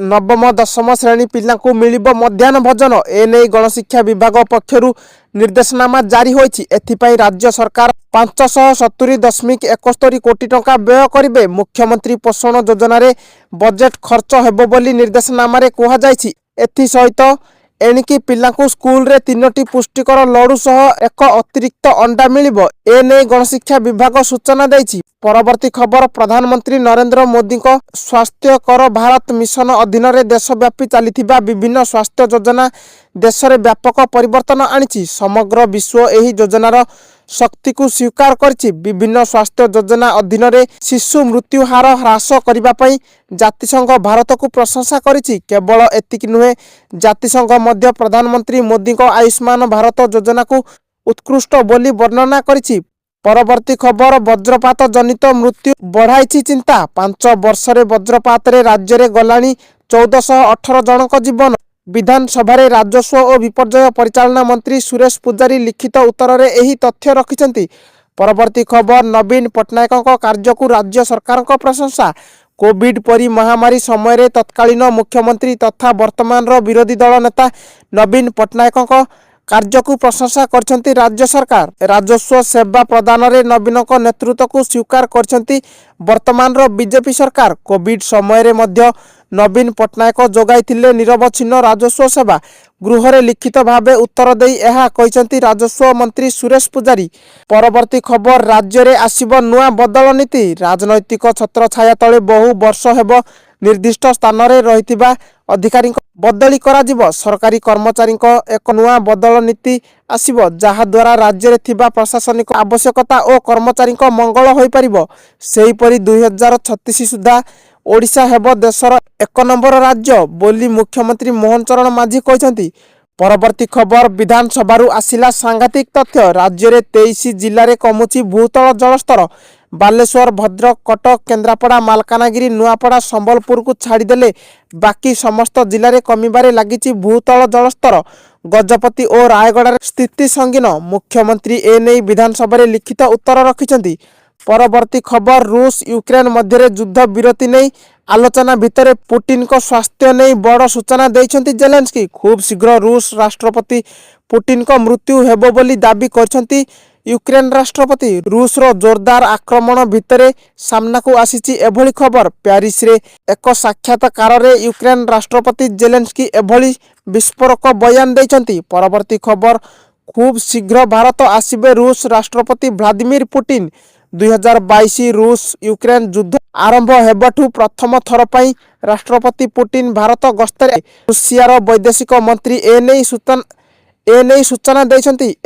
नवम दशम श्रेणी पिलांकु मिलिबो मध्याह्न भोजन एने गणशिक्षा विभाग पक्षरु निर्देशनामा जारी होईछि। एथिपाई राज्य सरकार 570.71 कोटी टंका व्यय करिवे। मुख्यमंत्री पोषण योजना रे बजेट खर्च हेबो बोली निर्देशनामा रे कुहा जाईछि। एथि सहित एणिकी पिलांकु स्कूल रे 3टी पुष्टिकर लडू सह एक अतिरिक्त अंडा मिलिबो। एने गणशिक्षा विभाग सूचना दैछि। परवर्ती खबर प्रधानमंत्री नरेंद्र मोदी को स्वास्थ्यकर भारत मिशन अधीन रे देशव्यापी चलिथिबा विभिन्न स्वास्थ्य योजना देश रे व्यापक परिवर्तन आनिछि। समग्र विश्व एही योजनार शक्ति को स्वीकार करछि। विभिन्न स्वास्थ्य योजना अधीन रे शिशु मृत्यु हार ह्रास करिबा पई जातिसंघ भारत को प्रशंसा करिछि। केवल एतिक नुहे, जातिसंघ मध्य प्रधानमंत्री मोदी को आयुष्मान भारत योजना को उत्कृष्ट बोली वर्णना करिछि। परवर्ती खबर वज्रपात जनित मृत्यु बढ़ाई चिंता। 5 वर्ष रे वज्रपात रे राज्य रे गलानी 1418 जनक जीवन। विधानसभा रे राजस्व और विपर्यय परिचालना मंत्री सुरेश पुजारी लिखित उत्तर रे एही तथ्य रखिछंती। परवर्ती खबर नवीन पट्टनायक कार्य को राज्य सरकार को प्रशंसा। कोविड परी महामारी समय रे तत्कालीन मुख्यमंत्री तथा वर्तमान रो विरोधी दल नेता नवीन पट्टनायक कार्य को प्रशंसा करछंती राज्य सरकार। राजस्व सेवा प्रदान रे नवीन को नेतृत्व को स्वीकार करछंती वर्तमान रो बीजेपी सरकार। कोविड समय रे मध्य नवीन पट्टनायक जोगाइथिले निरवच्छिन्न राजस्व सेवा। गृह रे लिखित भावे उत्तर देई एहा कहिसंती राजस्व मंत्री सुरेश पुजारी। परवर्ती खबर राज्य रे आसीबो नुआ बदल नीति। राजनैतिक छत्र छाया तळे बहु वर्ष हेबो निर्दिष्ट स्थान रे रहितिबा अधिकारी बदली करा जिवो। सरकारी कर्मचारी एक नुआ बदल नीति आसीबो जहा द्वारा राज्य रे थिबा प्रशासनिक आवश्यकता और कर्मचारी मंगल होई परिबो। सेही परी 2036 सुधा ओडिशा हेबो देशर 1 नंबर राज्य बोली मुख्यमंत्री मोहन चरण माझी कहिसंती। परवर्ती खबर विधानसभा आसिला सांघातिक तथ्य। राज्य रे 23 जिल्ला रे कमुची भूतल जलस्तर। बालेश्वर, भद्रक, कटक, केन्द्रापड़ा, मालकानगिरी, नुआपड़ा, संबलपुर को छाड़देले बाकी समस्त जिले में कमिबारे लागिछि भूतल जलस्तर। गजपति और रायगढ़ स्थिति संगीन। मुख्यमंत्री एने विधानसभा रे लिखित उत्तर रखिछंती। परवर्ती खबर रूस यूक्रेन मध्य युद्ध विरति नहीं आलोचना भितर पुटिन को स्वास्थ्य नहीं बड़ सूचना देइछंती जेलेंस्की। खूब शीघ्र रूस राष्ट्रपति पुटिन को मृत्यु हेबो बोली दाबी करछंती यूक्रेन राष्ट्रपति। रूस रो जोरदार आक्रमण भितर सामना को आसीची एभली खबर। प्यारिस रे एक साक्षात्कार रे यूक्रेन राष्ट्रपति जेलेंस्की एभली विस्फोरक बयान देइछंती। परवर्ती खबर खूब शीघ्र भारत आसीबे रूस राष्ट्रपति व्लादिमीर पुटिन। 2022 रूस यूक्रेन युद्ध आरंभ हेबाठू प्रथम थर पई राष्ट्रपति पुटिन भारत गस्तर। रूसियार वैदेशिक मंत्री एने सूचना देइछंती।